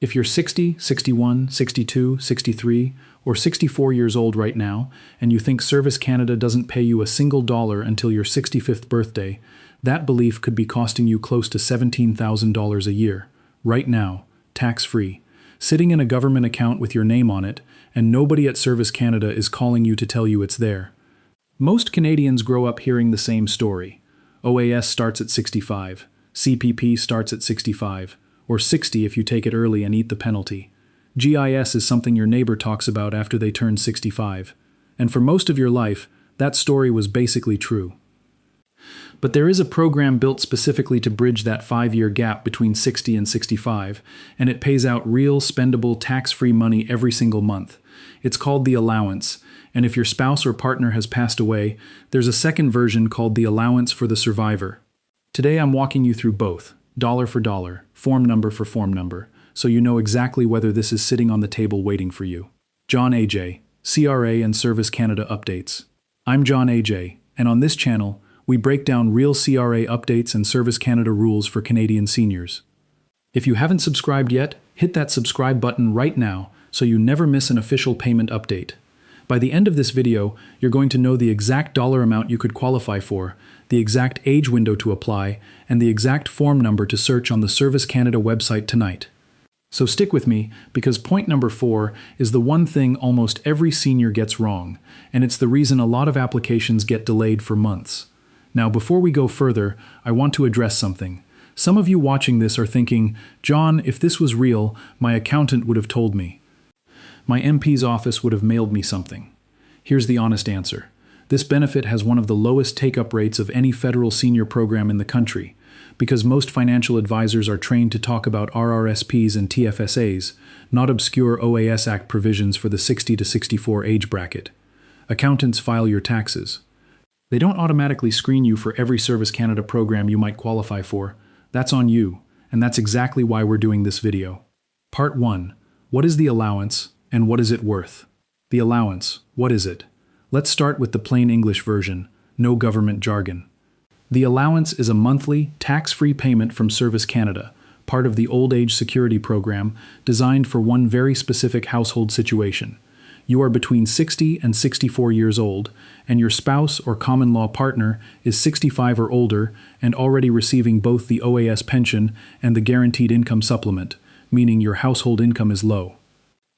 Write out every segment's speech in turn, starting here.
If you're 60, 61, 62, 63, or 64 years old right now, and you think Service Canada doesn't pay you a single dollar until your 65th birthday, that belief could be costing you close to $17,000 a year, right now, tax-free, sitting in a government account with your name on it, and nobody at Service Canada is calling you to tell you it's there. Most Canadians grow up hearing the same story. OAS starts at 65, CPP starts at 65, or 60 if you take it early and eat the penalty. GIS is something your neighbor talks about after they turn 65. And for most of your life, that story was basically true. But there is a program built specifically to bridge that 5-year gap between 60 and 65, and it pays out real, spendable, tax-free money every single month. It's called the allowance, and if your spouse or partner has passed away, there's a second version called the allowance for the survivor. Today I'm walking you through both, dollar for dollar, form number for form number, so you know exactly whether this is sitting on the table waiting for you. John AJ, CRA and Service Canada Updates. I'm John AJ, and on this channel, we break down real CRA updates and Service Canada rules for Canadian seniors. If you haven't subscribed yet, hit that subscribe button right now so you never miss an official payment update. By the end of this video, you're going to know the exact dollar amount you could qualify for, the exact age window to apply, and the exact form number to search on the Service Canada website tonight. So stick with me, because point number 4 is the one thing almost every senior gets wrong, and it's the reason a lot of applications get delayed for months. Now, before we go further, I want to address something. Some of you watching this are thinking, John, if this was real, my accountant would have told me. My MP's office would have mailed me something. Here's the honest answer. This benefit has one of the lowest take-up rates of any federal senior program in the country, because most financial advisors are trained to talk about RRSPs and TFSAs, not obscure OAS Act provisions for the 60 to 64 age bracket. Accountants file your taxes. They don't automatically screen you for every Service Canada program you might qualify for. That's on you, and that's exactly why we're doing this video. Part 1. What is the allowance, and what is it worth? The allowance, what is it? Let's start with the plain English version, no government jargon. The allowance is a monthly, tax-free payment from Service Canada, part of the Old Age Security Program, designed for one very specific household situation. You are between 60 and 64 years old, and your spouse or common law partner is 65 or older and already receiving both the OAS pension and the Guaranteed Income Supplement, meaning your household income is low.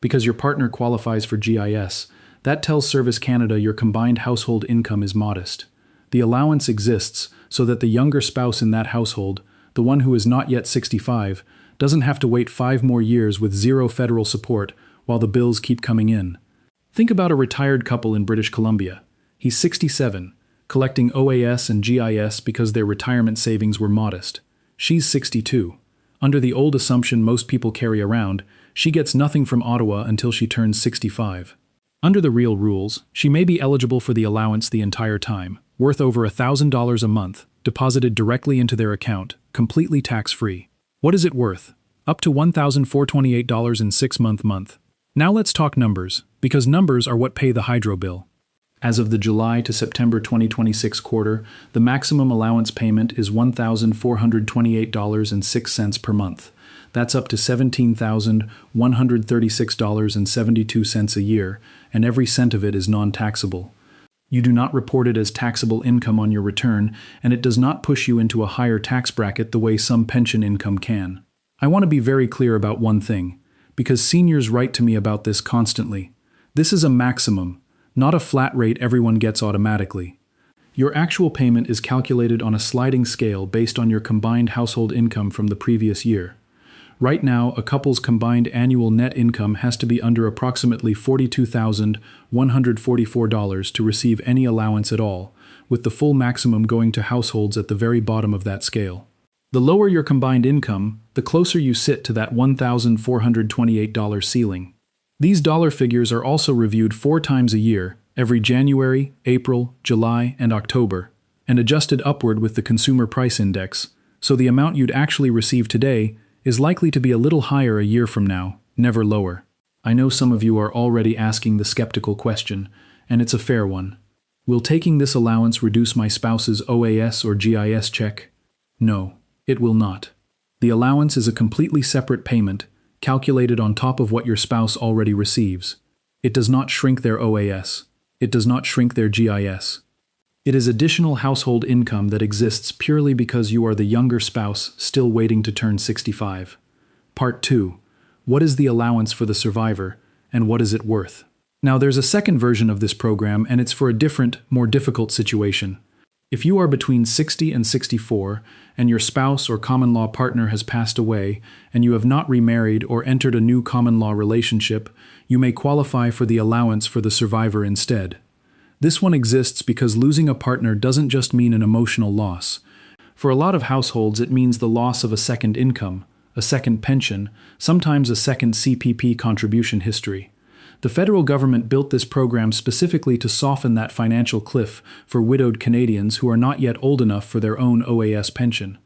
Because your partner qualifies for GIS, that tells Service Canada your combined household income is modest. The allowance exists so that the younger spouse in that household, the one who is not yet 65, doesn't have to wait 5 more years with zero federal support while the bills keep coming in. Think about a retired couple in British Columbia. He's 67, collecting OAS and GIS because their retirement savings were modest. She's 62. Under the old assumption most people carry around, she gets nothing from Ottawa until she turns 65. Under the real rules, she may be eligible for the allowance the entire time, worth over $1,000 a month, deposited directly into their account, completely tax-free. What is it worth? Up to $1,428 in 6-month. Now let's talk numbers, because numbers are what pay the hydro bill. As of the July to September 2026 quarter, the maximum allowance payment is $1,428.06 per month. That's up to $17,136.72 a year, and every cent of it is non-taxable. You do not report it as taxable income on your return, and it does not push you into a higher tax bracket the way some pension income can. I want to be very clear about one thing, because seniors write to me about this constantly. This is a maximum, not a flat rate everyone gets automatically. Your actual payment is calculated on a sliding scale based on your combined household income from the previous year. Right now, a couple's combined annual net income has to be under approximately $42,144 to receive any allowance at all, with the full maximum going to households at the very bottom of that scale. The lower your combined income, the closer you sit to that $1,428 ceiling. These dollar figures are also reviewed 4 times a year, every January, April, July, and October, and adjusted upward with the Consumer Price Index, so the amount you'd actually receive today is likely to be a little higher a year from now, never lower. I know some of you are already asking the skeptical question, and it's a fair one. Will taking this allowance reduce my spouse's OAS or GIS check? No, it will not. The allowance is a completely separate payment, calculated on top of what your spouse already receives. It does not shrink their OAS. It does not shrink their GIS. It is additional household income that exists purely because you are the younger spouse still waiting to turn 65. Part 2. What is the allowance for the survivor, and what is it worth? Now, there's a second version of this program, and it's for a different, more difficult situation. If you are between 60 and 64, and your spouse or common law partner has passed away, and you have not remarried or entered a new common law relationship, you may qualify for the allowance for the survivor instead. This one exists because losing a partner doesn't just mean an emotional loss. For a lot of households, it means the loss of a second income, a second pension, sometimes a second CPP contribution history. The federal government built this program specifically to soften that financial cliff for widowed Canadians who are not yet old enough for their own OAS pension.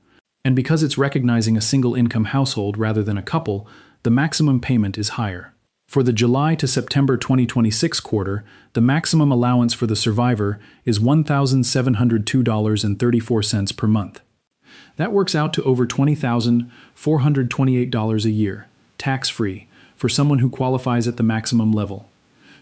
And because it's recognizing a single-income household rather than a couple, the maximum payment is higher. For the July to September 2026 quarter, the maximum allowance for the survivor is $1,702.34 per month. That works out to over $20,428 a year, tax-free, for someone who qualifies at the maximum level.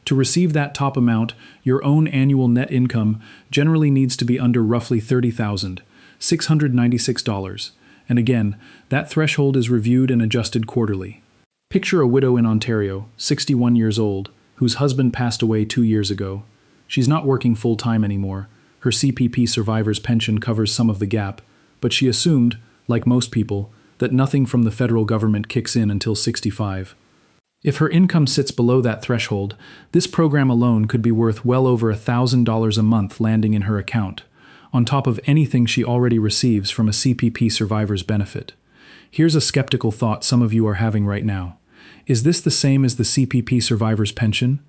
To receive that top amount, your own annual net income generally needs to be under roughly $30,696, and again, that threshold is reviewed and adjusted quarterly. Picture a widow in Ontario, 61 years old, whose husband passed away 2 years ago. She's not working full-time anymore. Her CPP survivor's pension covers some of the gap, but she assumed, like most people, that nothing from the federal government kicks in until 65. If her income sits below that threshold, this program alone could be worth well over $1,000 a month landing in her account, on top of anything she already receives from a CPP survivor's benefit. Here's a skeptical thought some of you are having right now. Is this the same as the CPP survivor's pension?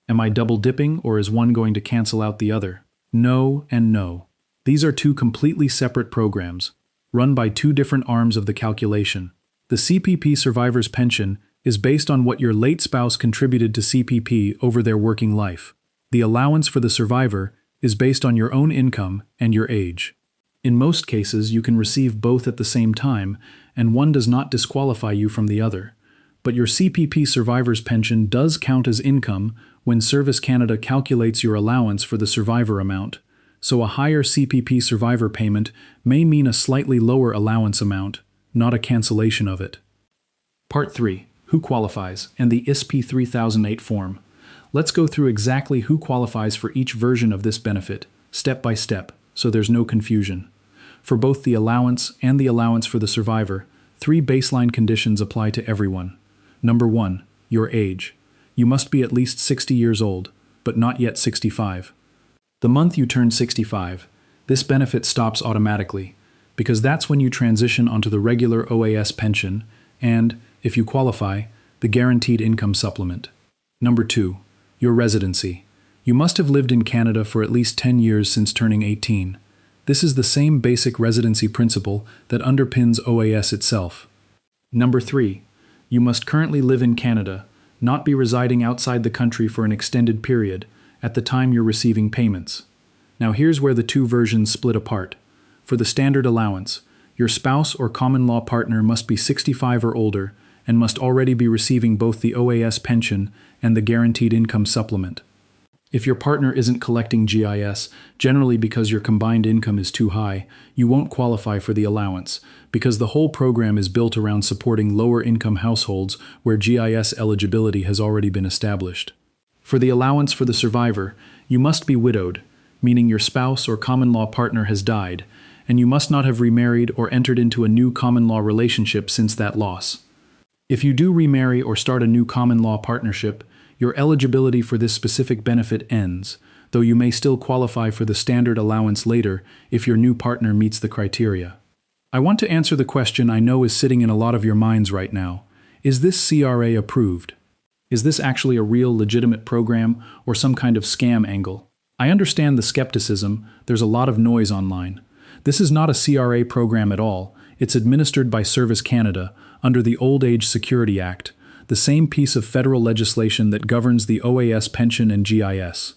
Am I double dipping, or is one going to cancel out the other? No and no. These are two completely separate programs, run by two different arms of the calculation. The CPP survivor's pension is based on what your late spouse contributed to CPP over their working life. The allowance for the survivor is based on your own income and your age. In most cases, you can receive both at the same time, and one does not disqualify you from the other. But your CPP survivor's pension does count as income when Service Canada calculates your allowance for the survivor amount, so a higher CPP survivor payment may mean a slightly lower allowance amount, not a cancellation of it. Part 3. Who qualifies, and the ISP-3008 form. Let's go through exactly who qualifies for each version of this benefit, step by step, so there's no confusion. For both the allowance and the allowance for the survivor, 3 baseline conditions apply to everyone. Number 1, your age. You must be at least 60 years old, but not yet 65. The month you turn 65, this benefit stops automatically, because that's when you transition onto the regular OAS pension and, if you qualify, the guaranteed income supplement. Number 2, your residency. You must have lived in Canada for at least 10 years since turning 18. This is the same basic residency principle that underpins OAS itself. Number 3, you must currently live in Canada, not be residing outside the country for an extended period, at the time you're receiving payments. Now here's where the two versions split apart. For the standard allowance, your spouse or common law partner must be 65 or older and must already be receiving both the OAS pension and the guaranteed income supplement. If your partner isn't collecting GIS, generally because your combined income is too high, you won't qualify for the allowance, because the whole program is built around supporting lower-income households where GIS eligibility has already been established. For the allowance for the survivor, you must be widowed, meaning your spouse or common law partner has died, and you must not have remarried or entered into a new common law relationship since that loss. If you do remarry or start a new common law partnership, your eligibility for this specific benefit ends, though you may still qualify for the standard allowance later if your new partner meets the criteria. I want to answer the question I know is sitting in a lot of your minds right now. Is this CRA approved? Is this actually a real legitimate program or some kind of scam angle? I understand the skepticism, there's a lot of noise online. This is not a CRA program at all. It's administered by Service Canada under the Old Age Security Act, the same piece of federal legislation that governs the OAS pension and GIS.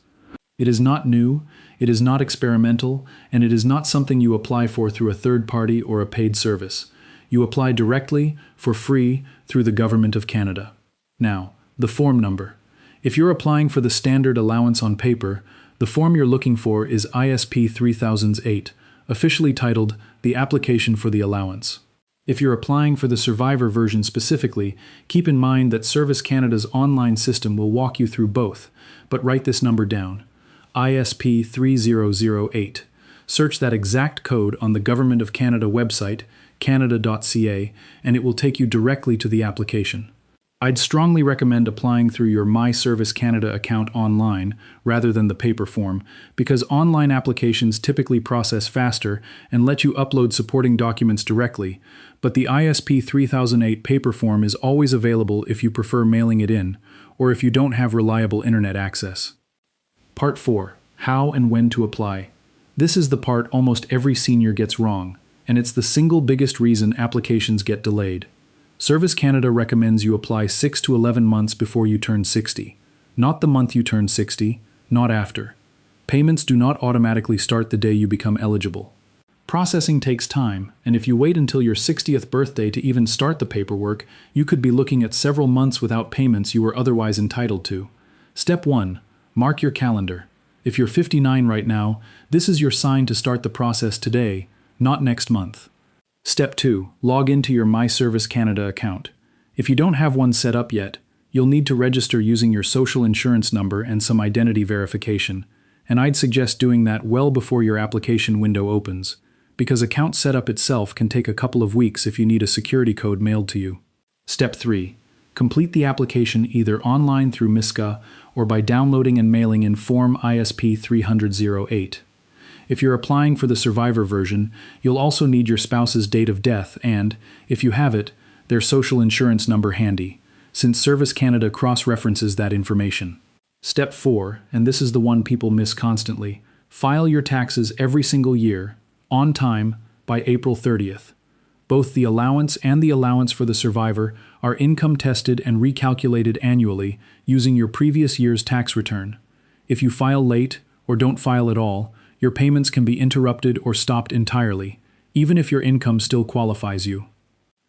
It is not new, it is not experimental, and it is not something you apply for through a third party or a paid service. You apply directly, for free, through the Government of Canada. Now, the form number. If you're applying for the standard allowance on paper, the form you're looking for is ISP-3008, officially titled the Application for the Allowance. If you're applying for the survivor version specifically, keep in mind that Service Canada's online system will walk you through both, but write this number down, ISP-3008. Search that exact code on the Government of Canada website, canada.ca, and it will take you directly to the application. I'd strongly recommend applying through your My Service Canada account online rather than the paper form, because online applications typically process faster and let you upload supporting documents directly, but the ISP-3008 paper form is always available if you prefer mailing it in, or if you don't have reliable internet access. Part 4. How and when to apply. This is the part almost every senior gets wrong, and it's the single biggest reason applications get delayed. Service Canada recommends you apply 6 to 11 months before you turn 60. Not the month you turn 60, not after. Payments do not automatically start the day you become eligible. Processing takes time, and if you wait until your 60th birthday to even start the paperwork, you could be looking at several months without payments you were otherwise entitled to. Step 1. Mark your calendar. If you're 59 right now, this is your sign to start the process today, not next month. Step 2. Log into your My Service Canada account. If you don't have one set up yet, you'll need to register using your social insurance number and some identity verification, and I'd suggest doing that well before your application window opens, because account setup itself can take a couple of weeks if you need a security code mailed to you. Step 3. Complete the application either online through MISCA or by downloading and mailing in Form ISP-3008. If you're applying for the survivor version, you'll also need your spouse's date of death and, if you have it, their social insurance number handy, since Service Canada cross-references that information. Step 4, and this is the one people miss constantly, file your taxes every single year, on time, by April 30th. Both the allowance and the allowance for the survivor are income tested and recalculated annually using your previous year's tax return. If you file late, or don't file at all, your payments can be interrupted or stopped entirely, even if your income still qualifies you.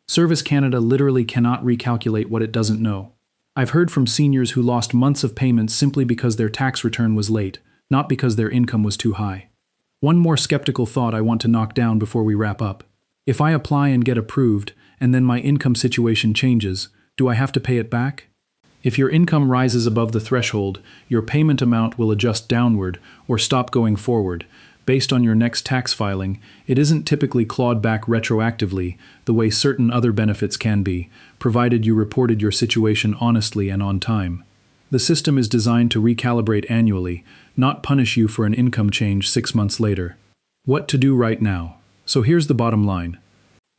Service Canada literally cannot recalculate what it doesn't know. I've heard from seniors who lost months of payments simply because their tax return was late, not because their income was too high. One more skeptical thought I want to knock down before we wrap up. If I apply and get approved, and then my income situation changes, do I have to pay it back? If your income rises above the threshold, your payment amount will adjust downward or stop going forward. Based on your next tax filing, it isn't typically clawed back retroactively the way certain other benefits can be, provided you reported your situation honestly and on time. The system is designed to recalibrate annually, not punish you for an income change 6 months later. What to do right now? So here's the bottom line.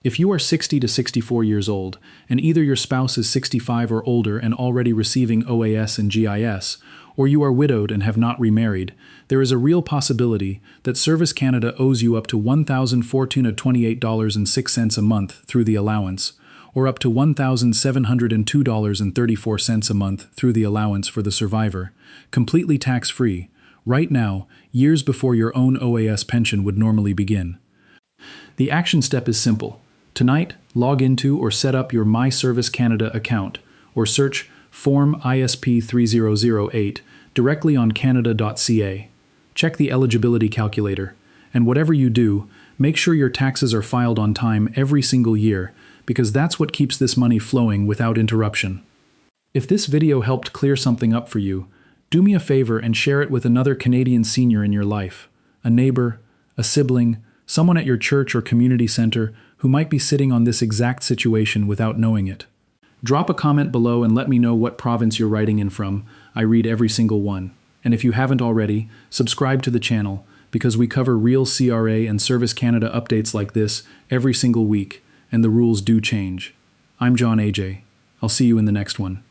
If you are 60 to 64 years old, and either your spouse is 65 or older and already receiving OAS and GIS, or you are widowed and have not remarried, there is a real possibility that Service Canada owes you up to $1,428.06 a month through the allowance, or up to $1,702.34 a month through the allowance for the survivor, completely tax-free, right now, years before your own OAS pension would normally begin. The action step is simple. Tonight, log into or set up your My Service Canada account, or search Form ISP-3008 directly on canada.ca. Check the eligibility calculator, and whatever you do, make sure your taxes are filed on time every single year, because that's what keeps this money flowing without interruption. If this video helped clear something up for you, do me a favor and share it with another Canadian senior in your life, a neighbor, a sibling, someone at your church or community center who might be sitting on this exact situation without knowing it. Drop a comment below and let me know what province you're writing in from. I read every single one. And if you haven't already, subscribe to the channel, because we cover real CRA and Service Canada updates like this every single week, and the rules do change. I'm John AJ. I'll see you in the next one.